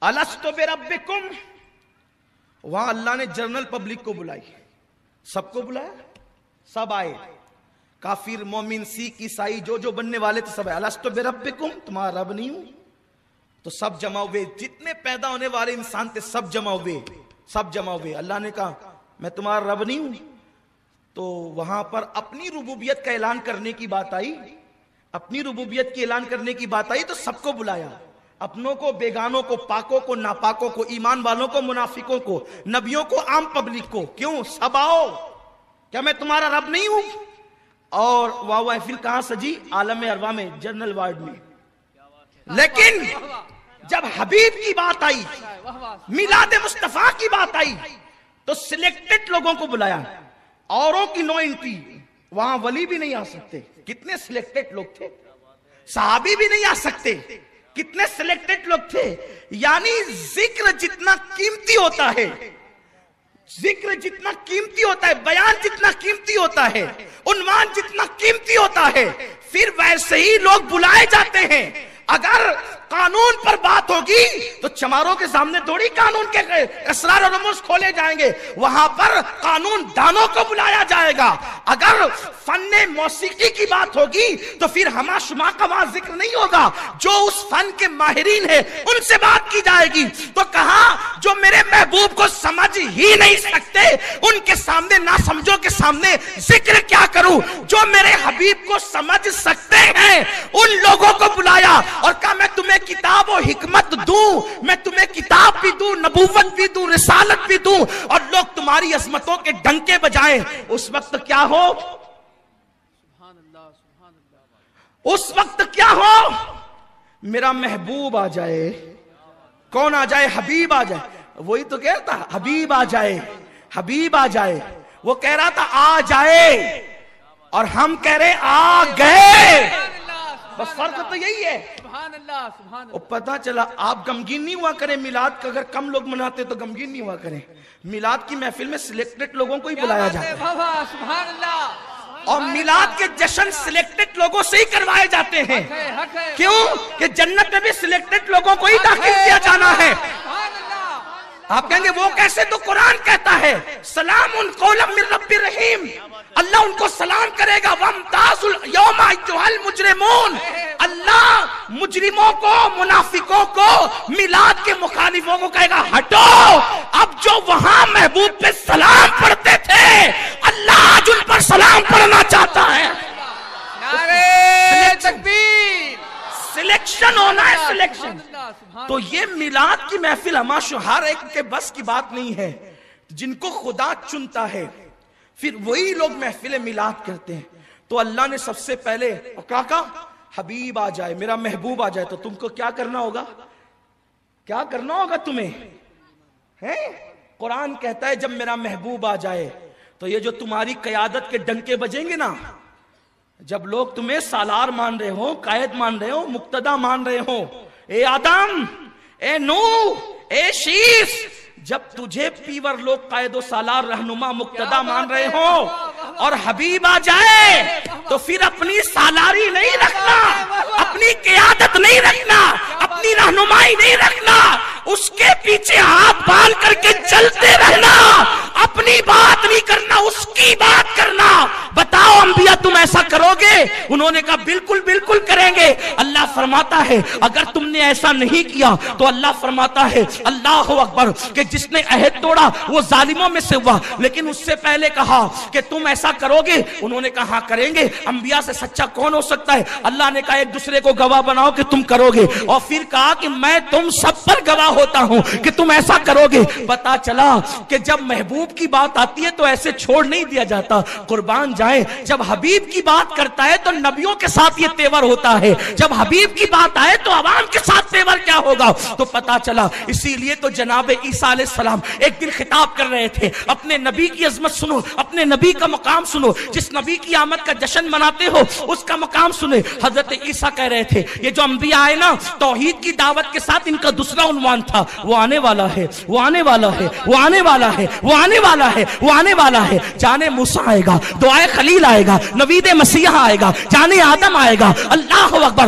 الستو بربکم، وہاں اللہ نے general public کو بلائی، سب کو بلایا، سب آئے، کافر مومن سکھ عیسائی جو بننے والے تھے سب آئے، الستو بربکم، تمہارا رب نہیں ہوں؟ تو سب جمع ہوئے، جتنے پیدا ہونے والے انسان تھے سب جمع ہوئے، اللہ نے کہا میں تمہارا رب نہیں ہوں؟ تو وہاں پر اپنی ربوبیت کا اعلان کرنے کی بات آئی، اپنی ربوبیت کی اعلان کرنے کی بات آئی تو سب کو بلایا، اپنوں کو، بیگانوں کو، پاکوں کو، ناپاکوں کو، ایمان والوں کو، منافقوں کو، نبیوں کو، عام پبلک کو، کیوں؟ سب آؤ، کیا میں تمہارا رب نہیں ہوں؟ اور واہ محفل کہاں سجی؟ عالم ارواح میں، جنرل وارڈ میں۔ لیکن جب حبیب کی بات آئی، میلاد مصطفیٰ کی بات آئی تو سلیکٹڈ لوگوں کو بلایا، اوروں کی نو انٹری، وہاں ولی بھی نہیں آ سکتے، کتنے سلیکٹڈ لوگ تھے، صحابی بھی نہیں آ سکتے، کتنے سلیکٹڈ لوگ تھے۔ یعنی ذکر جتنا قیمتی ہوتا ہے، ذکر جتنا قیمتی ہوتا ہے، بیان جتنا قیمتی ہوتا ہے، عنوان جتنا قیمتی ہوتا ہے، پھر ویسے ہی لوگ بلائے جاتے ہیں۔ اگر قانون پر بات ہوگی تو چماروں کے سامنے تھوڑی قانون کے اسرار و رموز کھولے جائیں گے، وہاں پر قانون دانوں کو بلایا جائے گا۔ اگر فن موسیقی کی بات ہوگی تو پھر ہما شما کا وہاں ذکر نہیں ہوگا، جو اس فن کے ماہرین ہیں ان سے بات کی جائے گی۔ تو کہا جو میرے محبوب کو سمجھ ہی نہیں سکتے ان کے سامنے، نہ سمجھو کے سامنے ذکر کیا کروں؟ جو میرے حبیب کو سمجھ سکتے ہیں ان لوگوں کو بلایا اور کہا میں تمہیں کتاب و حکمت دوں، میں تمہیں کتاب بھی دوں، نبوت بھی دوں، رسالت بھی دوں، اور لوگ تمہاری عظمتوں کے ڈنکے بجائیں۔ اس وقت کیا ہو؟ اس وقت کیا ہو؟ میرا محبوب آ جائے۔ کون آ جائے؟ حبیب آ جائے۔ وہی تو کہہ رہا تھا حبیب آ جائے، حبیب آ جائے۔ وہ کہہ رہا تھا آ جائے اور ہم کہہ رہے آ گئے، بس فرق تو یہی ہے۔ اور پتہ چلا آپ غمگین نہیں ہوا کریں میلاد کا، اگر کم لوگ مناتے تو غمگین نہیں ہوا کریں۔ میلاد کی محفل میں سلیکٹڈ لوگوں کو ہی بلایا جاتا ہے، اور میلاد کے جشن سلیکٹڈ لوگوں سے ہی کروائے جاتے ہیں۔ کیوں؟ کہ جنت میں بھی سلیکٹڈ لوگوں کو ہی داخل کیا جانا ہے۔ آپ کہیں گے وہ کیسے؟ تو قرآن کہتا ہے سلام قولا من رب الرحیم، اللہ ان کو سلام کرے گا۔ وَامْتَازُ الْيَوْمَ أَيُّهَا الْمُجْرِمُونَ، اللہ مجرموں کو، منافقوں کو، میلاد کے مخالفوں کو کہے گا ہٹو۔ اب جو وہاں محبوب پہ سلام پڑھتے تھے اللہ آج ان پر سلام پڑھنا چاہتا ہے۔ نعرہ تکبیر، سلیکشن ہونا ہے، سلیکشن۔ تو یہ میلاد کی محفل ہر ایک کے بس کی بات نہیں ہے، جن کو خدا چنتا ہے پھر وہی لوگ محفل میلاد کرتے ہیں۔ تو اللہ نے سب سے پہلے کہا حبیب آ جائے، میرا محبوب آ جائے، تو تم کو کیا کرنا ہوگا؟ کیا کرنا ہوگا تمہیں؟ قرآن کہتا ہے جب میرا محبوب آ جائے تو یہ جو تمہاری قیادت کے ڈنکے بجیں گے نا، جب لوگ تمہیں سالار مان رہے ہوں، قائد مان رہے ہوں، مقتدی مان رہے ہوں، اے آدم، اے نوح، اے شیس، جب تجھے پیور لوگ قائد و سالار، رہنما، مقتدی مان رہے ہوں اور حبیب آ جائے تو پھر اپنی سالاری نہیں رکھنا، اپنی قیادت نہیں رکھنا، اپنی رہنمائی نہیں رکھنا، اس کے پیچھے ہاتھ باندھ کر کے چلتے رہنا، اپنی بات نہیں کرنا، اس کی بات کرنا۔ بتاؤ انبیاء تم ایسا کرو گے؟ انہوں نے کہا بالکل بالکل کریں گے۔ اللہ فرماتا ہے اگر تم نے ایسا نہیں کیا تو اللہ فرماتا ہے اللہ اکبر کہ جس نے عہد توڑا وہ ظالموں میں سے ہوا، لیکن اس سے پہلے کہا کہ تم ایسا کرو گے؟ انہوں نے کہا ہاں کریں گے۔ انبیاء سے سچا کون ہو سکتا ہے؟ اللہ نے کہا ایک دوسرے کو گواہ بناؤ کہ تم کرو گے، اور پھر کہا کہ میں تم سب پر گواہ ہوتا ہوں کہ تم ایسا کرو گے۔ پتا چلا کہ جب محبوب کی بات آتی ہے تو ایسے چھوڑ نہیں دیا جاتا، قربان جائیں۔ جب حبیب کی بات کرتا ہے تو نبیوں کے ساتھ یہ تیور ہوتا ہے، جب حبیب کی بات آئے تو عوام کے ساتھ تیور کیا ہوگا؟ تو پتا چلا، اسی لیے تو جناب عیسیٰ علیہ السلام ایک دن خطاب کر رہے تھے، اپنے نبی کی عظمت سنو، اپنے نبی کا مقام سنو، جس نبی کی آمد کا جشن مناتے ہو اس کا مقام سنے۔ حضرت عیسیٰ کہہ رہے تھے یہ جو انبیاء آئے نا توحید کی دعوت کے ساتھ ان کا دوسرا عنوان تھا، وہ آنے والا ہے، وہ آنے والا ہے، وہ آنے والا ہے، وہ آنے والا ہے، وہ آنے والا ہے۔ جانے موسیٰ آئے گا، دعائے خلیل آئے گا، نوید مسیح آئے گا، جانے آدم آئے گا۔ اللہ اکبر،